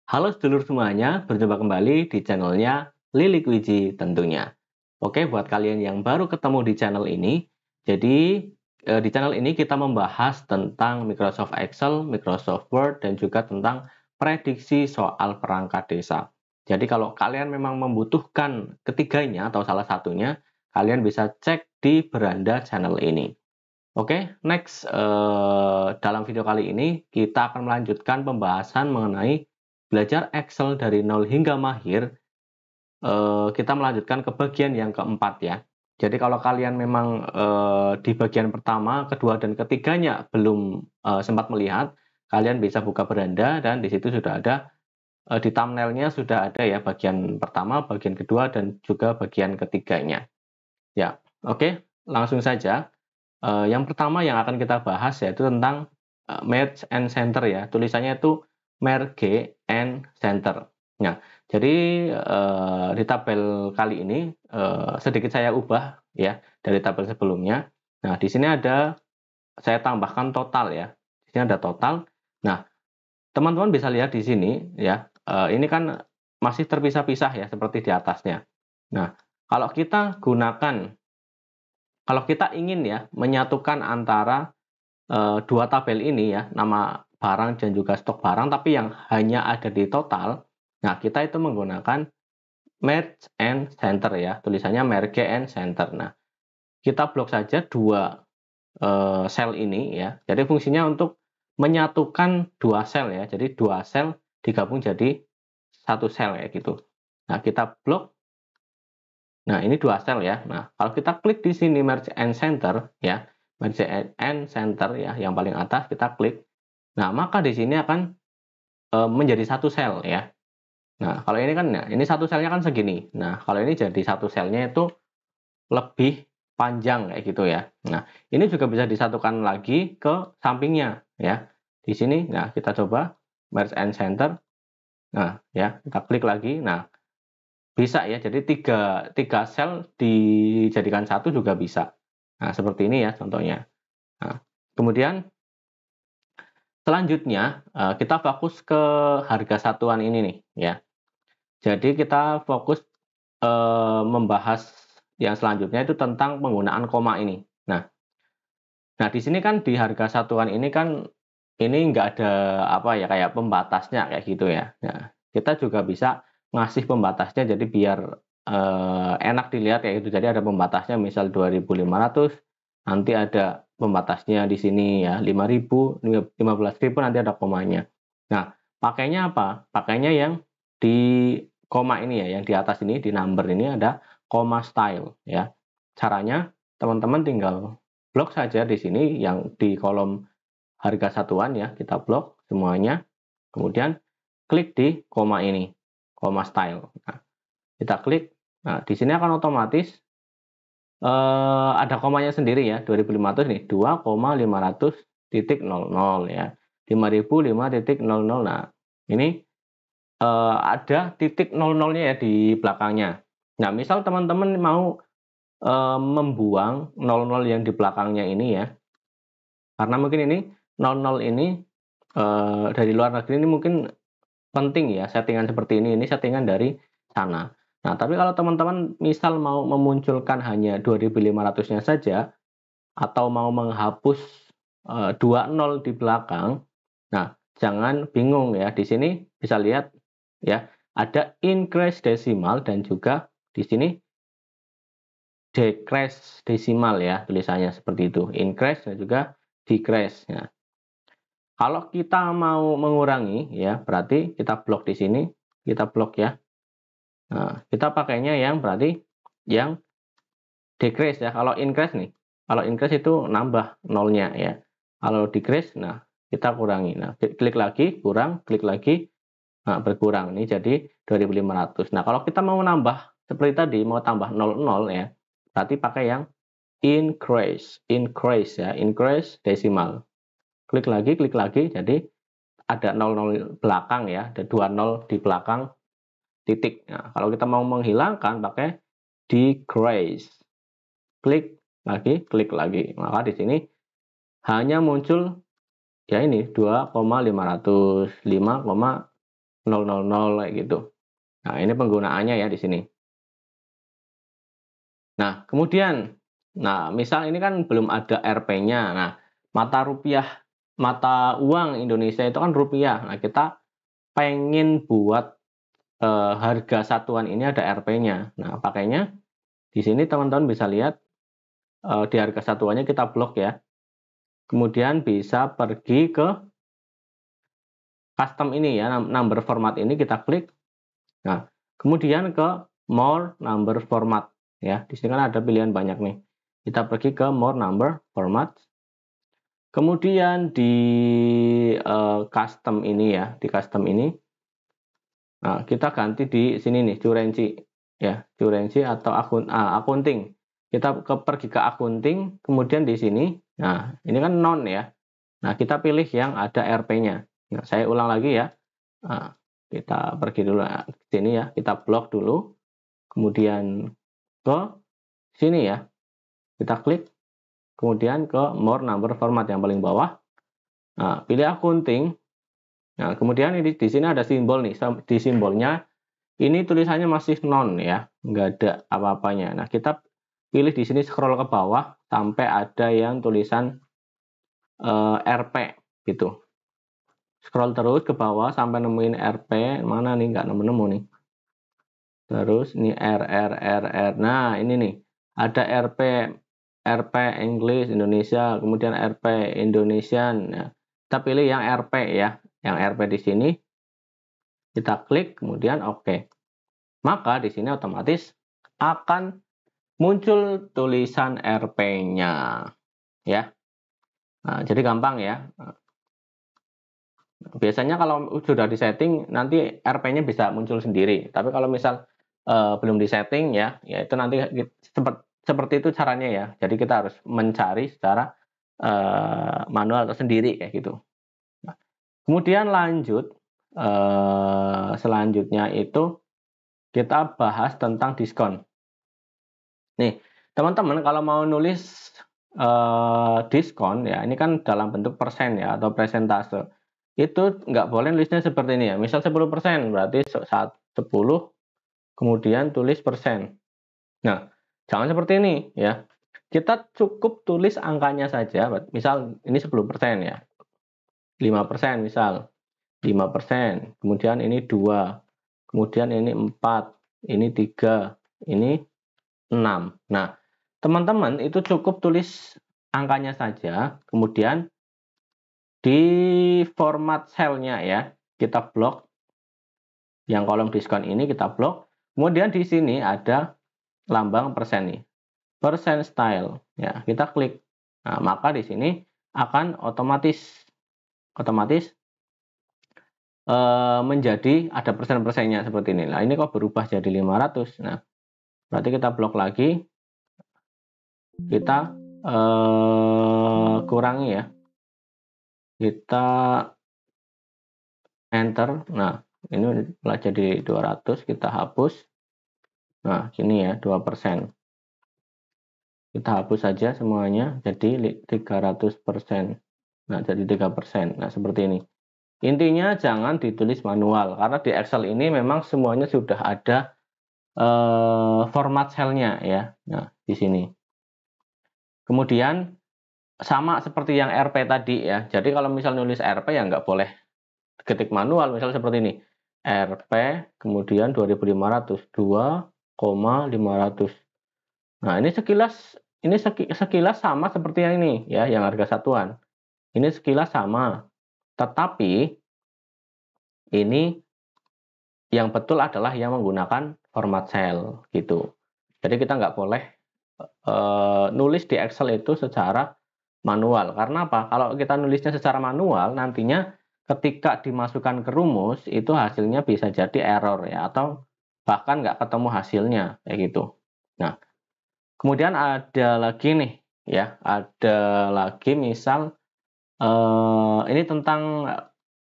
Halo sedulur semuanya, berjumpa kembali di channelnya Lilik Wiji tentunya. Oke, buat kalian yang baru ketemu di channel ini, jadi di channel ini kita membahas tentang Microsoft Excel, Microsoft Word, dan juga tentang prediksi soal perangkat desa. Jadi kalau kalian memang membutuhkan ketiganya atau salah satunya, kalian bisa cek di beranda channel ini. Oke, next, dalam video kali ini kita akan melanjutkan pembahasan mengenai belajar Excel dari nol hingga mahir. Kita melanjutkan ke bagian yang keempat ya. Jadi kalau kalian memang di bagian pertama, kedua, dan ketiganya belum sempat melihat, kalian bisa buka beranda dan di situ sudah ada di thumbnailnya sudah ada ya bagian pertama, bagian kedua, dan juga bagian ketiganya. Ya, oke, langsung saja. Yang pertama yang akan kita bahas yaitu tentang merge and center ya. Tulisannya itu merge and center. Nah, jadi di tabel kali ini sedikit saya ubah ya dari tabel sebelumnya. Nah, di sini ada saya tambahkan total ya. Di sini ada total. Nah, teman-teman bisa lihat di sini ya. Ini kan masih terpisah-pisah ya seperti di atasnya. Nah, kalau kita ingin ya menyatukan antara dua tabel ini ya, nama barang dan juga stok barang, tapi yang hanya ada di total. Nah, kita itu menggunakan merge and center ya, tulisannya merge and center. Nah, kita blok saja dua sel ini ya. Jadi fungsinya untuk menyatukan dua sel ya. Jadi dua sel digabung jadi satu sel ya gitu. Nah, kita blok. Nah, ini dua sel ya. Nah, kalau kita klik di sini merge and center ya, merge and center ya, yang paling atas kita klik. Nah, maka di sini akan menjadi satu sel ya. Nah, kalau ini kan, nah, ini satu selnya kan segini. Nah, kalau ini jadi satu selnya itu lebih panjang kayak gitu ya. Nah, ini juga bisa disatukan lagi ke sampingnya ya. Di sini, nah kita coba merge and center. Nah, ya kita klik lagi. Nah, bisa ya. Jadi tiga sel dijadikan satu juga bisa. Nah, seperti ini ya contohnya. Nah, kemudian selanjutnya kita fokus ke harga satuan ini nih ya. Jadi kita fokus membahas yang selanjutnya itu tentang penggunaan koma ini. Nah, di sini kan di harga satuan ini kan ini nggak ada apa ya kayak pembatasnya kayak gitu ya. Nah, kita juga bisa ngasih pembatasnya jadi biar enak dilihat kayak gitu. Jadi ada pembatasnya misal 2.500, nanti ada pembatasnya di sini ya 5.000, 15.000 nanti ada komanya. Nah, pakainya apa? Pakainya yang di koma ini ya, yang di atas ini di number ini ada koma style ya. Caranya teman-teman tinggal blok saja di sini yang di kolom harga satuan ya, kita blok semuanya. Kemudian klik di koma ini, koma style. Nah, kita klik. Nah, di sini akan otomatis ada komanya sendiri ya, 2.500 nih, 2,500.00 ya. 5.005.00. Nah, ini ada titik 00-nya ya di belakangnya. Nah, misal teman-teman mau membuang 00 yang di belakangnya ini ya. Karena mungkin ini 00 ini dari luar negeri ini mungkin penting ya settingan seperti ini settingan dari sana. Nah, tapi kalau teman-teman misal mau memunculkan hanya 2.500-nya saja atau mau menghapus 20 di belakang, nah jangan bingung ya. Di sini bisa lihat ya, ada increase desimal dan juga di sini decrease desimal ya, tulisannya seperti itu. Increase dan juga decrease. Nah, kalau kita mau mengurangi ya, berarti kita blok di sini, kita blok ya. Nah, kita pakainya yang berarti yang decrease ya. Kalau increase nih, kalau increase itu nambah nolnya ya. Kalau decrease, nah kita kurangi. Nah, klik lagi, kurang, klik lagi, nah berkurang. Ini jadi 2.500. Nah, kalau kita mau nambah seperti tadi, mau tambah 00 ya, berarti pakai yang increase, increase ya, increase desimal. Klik lagi, jadi ada 00 belakang ya, ada 20 di belakang titik. Nah, kalau kita mau menghilangkan pakai decrease. Klik lagi. Maka di sini hanya muncul ya ini 2,500, kayak gitu. Nah, ini penggunaannya ya di sini. Nah, kemudian, misal ini kan belum ada Rp-nya. Nah, mata uang Indonesia itu kan rupiah. Nah, kita pengen buat harga satuan ini ada Rp-nya. Nah, pakainya di sini teman-teman bisa lihat di harga satuannya kita blok ya. Kemudian bisa pergi ke custom ini ya, number format ini kita klik. Nah, kemudian ke more number format ya. Di sini kan ada pilihan banyak nih. Kita pergi ke more number format. Kemudian di custom ini ya, di custom ini. Nah, kita ganti di sini nih, currency ya, currency atau accounting. Kita pergi ke accounting, kemudian di sini. Nah, ini kan non ya. Nah, kita pilih yang ada Rp-nya. Nah, saya ulang lagi ya. Nah, kita pergi dulu ke sini ya, kita blok dulu. Kemudian ke sini ya. Kita klik. Kemudian ke more number format yang paling bawah. Nah, pilih accounting. Nah, kemudian di sini ada simbol nih. Di simbolnya ini tulisannya masih non ya, nggak ada apa-apanya. Nah, kita pilih di sini scroll ke bawah sampai ada yang tulisan Rp gitu. Scroll terus ke bawah sampai nemuin Rp, mana nih, nggak nemu-nemu nih. Terus ini R. Nah, ini nih, ada Rp English Indonesia, kemudian Rp Indonesian. Nah, kita pilih yang Rp ya, yang Rp di sini. Kita klik, kemudian oke. Maka di sini otomatis akan muncul tulisan Rp-nya ya. Nah, jadi gampang ya. Biasanya kalau sudah disetting nanti Rp-nya bisa muncul sendiri. Tapi kalau misal belum disetting ya itu nanti seperti itu caranya ya. Jadi kita harus mencari secara manual atau sendiri kayak gitu. Nah, kemudian lanjut selanjutnya itu kita bahas tentang diskon. Nih, teman-teman kalau mau nulis diskon ya, ini kan dalam bentuk persen ya atau persentase. Itu nggak boleh nulisnya seperti ini ya. Misal 10%, berarti 10, kemudian tulis persen. Nah, jangan seperti ini ya. Kita cukup tulis angkanya saja. Misal ini 10% ya. 5% misal. 5%. Kemudian ini 2. Kemudian ini 4. Ini 3. Ini 6. Nah, teman-teman itu cukup tulis angkanya saja. Kemudian di format cell-nya ya, kita blok. Yang kolom diskon ini kita blok. Kemudian di sini ada lambang persen nih. Persen style. Ya, kita klik. Nah, maka di sini akan otomatis menjadi ada persen-persennya seperti ini. Nah, ini kok berubah jadi 500. Nah, berarti kita blok lagi. Kita kurangi ya. Kita enter. Nah, ini mulai jadi 200, kita hapus. Nah, gini ya, 2%. Kita hapus saja semuanya, jadi 300%. Nah, jadi 3%. Nah, seperti ini. Intinya jangan ditulis manual, karena di Excel ini memang semuanya sudah ada format cell-nya ya. Nah, di sini. Kemudian, sama seperti yang Rp tadi ya. Jadi kalau misal nulis Rp ya nggak boleh ketik manual, misal seperti ini. Rp kemudian 2500 2,500. Nah, ini sekilas sama seperti yang ini ya, yang harga satuan. Ini sekilas sama. Tetapi ini yang betul adalah yang menggunakan format cell gitu. Jadi kita nggak boleh nulis di Excel itu secara manual. Karena apa? Kalau kita nulisnya secara manual, nantinya ketika dimasukkan ke rumus, itu hasilnya bisa jadi error ya, atau bahkan nggak ketemu hasilnya, kayak gitu. Nah, kemudian ada lagi nih, ya, ada lagi misal, ini tentang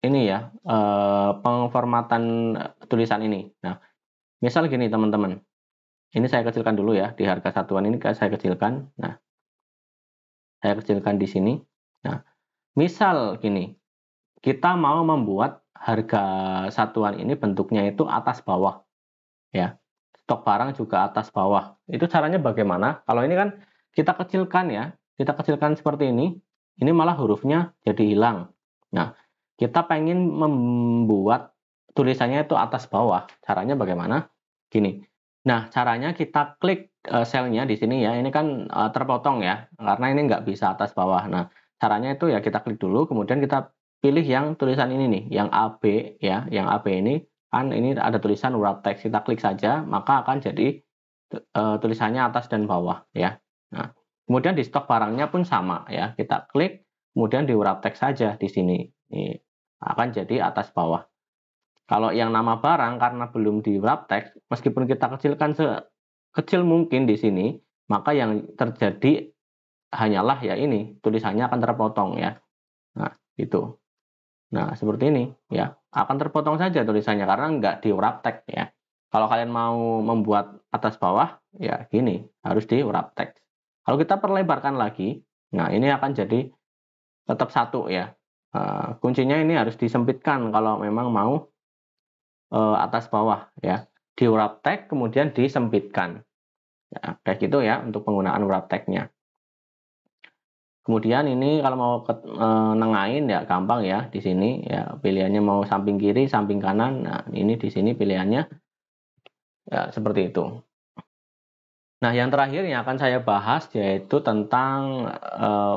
ini ya, pengformatan tulisan ini. Nah, misal gini teman-teman, ini saya kecilkan dulu ya, di harga satuan ini saya kecilkan. Nah, saya kecilkan di sini. Nah, misal gini, kita mau membuat harga satuan ini bentuknya itu atas bawah ya. Stok barang juga atas bawah. Itu caranya bagaimana? Kalau ini kan kita kecilkan ya, kita kecilkan seperti ini malah hurufnya jadi hilang. Nah, kita pengen membuat tulisannya itu atas bawah. Caranya bagaimana? Gini. Nah, caranya kita klik selnya di sini ya. Ini kan terpotong ya, karena ini nggak bisa atas bawah. Nah, caranya itu ya kita klik dulu, kemudian kita pilih yang tulisan ini nih, yang AB ya, yang AB ini kan ini ada tulisan wrap text, kita klik saja maka akan jadi tulisannya atas dan bawah ya. Nah, kemudian di stok barangnya pun sama ya, kita klik kemudian di wrap text saja di sini. Ini akan jadi atas bawah. Kalau yang nama barang karena belum di wrap text, meskipun kita kecilkan sekecil mungkin di sini, maka yang terjadi hanyalah ya ini tulisannya akan terpotong ya. Nah, itu. Nah, seperti ini ya. Akan terpotong saja tulisannya karena nggak di wrap text ya. Kalau kalian mau membuat atas bawah, ya gini, harus di wrap text. Kalau kita perlebarkan lagi, nah ini akan jadi tetap satu ya. Kuncinya ini harus disempitkan kalau memang mau atas bawah ya. Di wrap text kemudian disempitkan. Ya, kayak gitu ya untuk penggunaan wrap text-nya. Kemudian ini kalau mau nengahin ya gampang ya di sini ya, pilihannya mau samping kiri, samping kanan. Nah, ini di sini pilihannya ya seperti itu. Nah, yang terakhir yang akan saya bahas yaitu tentang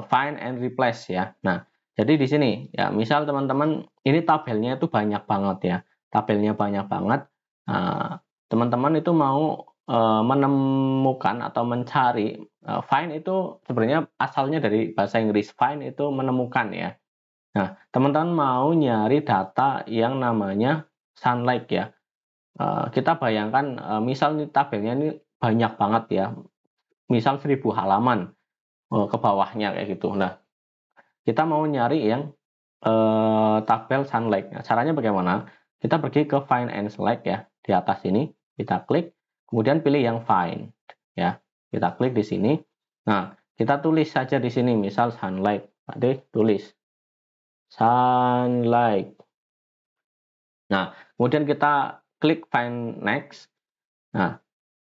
find and replace ya. Nah, jadi di sini ya misal teman-teman ini tabelnya itu banyak banget ya. Tabelnya banyak banget. Teman-teman itu mau menemukan atau mencari. Find itu sebenarnya asalnya dari bahasa Inggris, find itu menemukan ya. Nah, teman-teman mau nyari data yang namanya sunlight ya. Kita bayangkan misal nih tabelnya ini banyak banget ya. Misal 1000 halaman ke bawahnya kayak gitu. Nah, kita mau nyari yang tabel sunlight. Nah, caranya bagaimana? Kita pergi ke find and select ya. Di atas ini kita klik, kemudian pilih yang find ya. Kita klik di sini. Nah, kita tulis saja di sini misal sunlight. Nanti tulis sunlight. Nah, kemudian kita klik find next. Nah,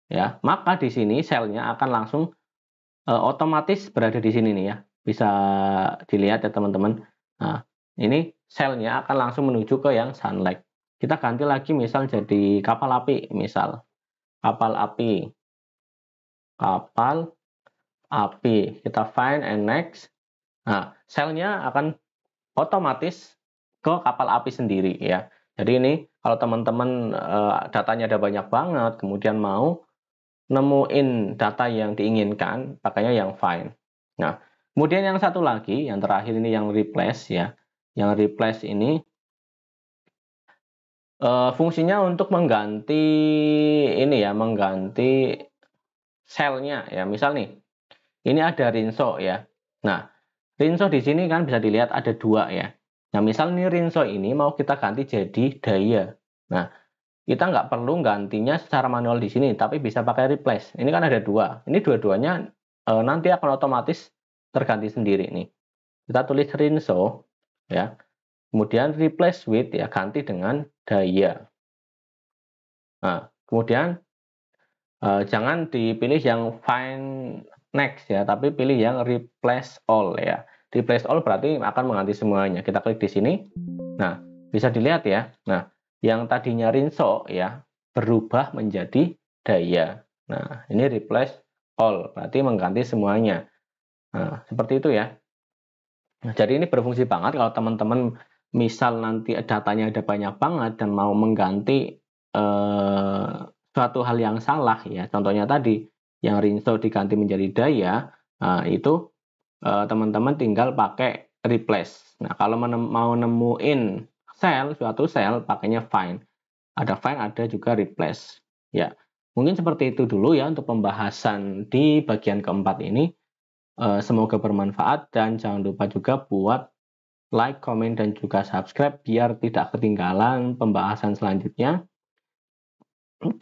ya, maka di sini selnya akan langsung otomatis berada di sini nih ya. Bisa dilihat ya teman-teman. Nah, ini selnya akan langsung menuju ke yang sunlight. Kita ganti lagi misal jadi kapal api, misal kapal api. Kapal api. Kita find and next. Nah, selnya akan otomatis ke kapal api sendiri ya. Jadi ini kalau teman-teman datanya ada banyak banget, kemudian mau nemuin data yang diinginkan, pakainya yang find. Nah, kemudian yang satu lagi, yang terakhir ini yang replace ya. Yang replace ini fungsinya untuk mengganti ini ya, mengganti selnya ya. Misal nih, ini ada Rinso ya. Nah, Rinso di sini kan bisa dilihat ada dua ya. Nah, misal nih Rinso ini mau kita ganti jadi Daya. Nah, kita nggak perlu gantinya secara manual di sini, tapi bisa pakai replace. Ini kan ada dua. Ini dua-duanya nanti akan otomatis terganti sendiri nih. Kita tulis Rinso ya. Kemudian replace with ya, ganti dengan Daya. Nah, kemudian jangan dipilih yang find next ya, tapi pilih yang replace all ya. Replace all berarti akan mengganti semuanya. Kita klik di sini. Nah, bisa dilihat ya. Nah, yang tadinya Rinso ya berubah menjadi Daya. Nah, ini replace all berarti mengganti semuanya. Nah, seperti itu ya. Nah, jadi ini berfungsi banget kalau teman-teman misal nanti datanya ada banyak banget dan mau mengganti suatu hal yang salah ya. Contohnya tadi yang Rinso diganti menjadi Daya, itu teman-teman tinggal pakai replace. Nah, kalau mau nemuin suatu sel pakainya find. Ada find, ada juga replace. Ya, mungkin seperti itu dulu ya untuk pembahasan di bagian keempat ini. Semoga bermanfaat dan jangan lupa juga buat like, komen, dan juga subscribe biar tidak ketinggalan pembahasan selanjutnya.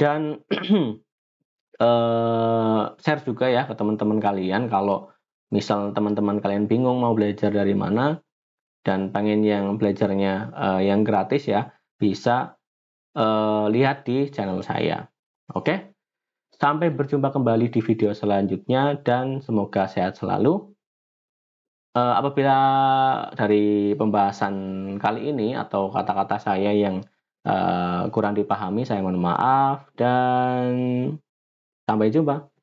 Dan share juga ya ke teman-teman kalian kalau misal teman-teman kalian bingung mau belajar dari mana, dan pengen yang belajarnya yang gratis ya, bisa lihat di channel saya. Oke, sampai berjumpa kembali di video selanjutnya dan semoga sehat selalu. Apabila dari pembahasan kali ini atau kata-kata saya yang kurang dipahami, saya mohon maaf dan sampai jumpa.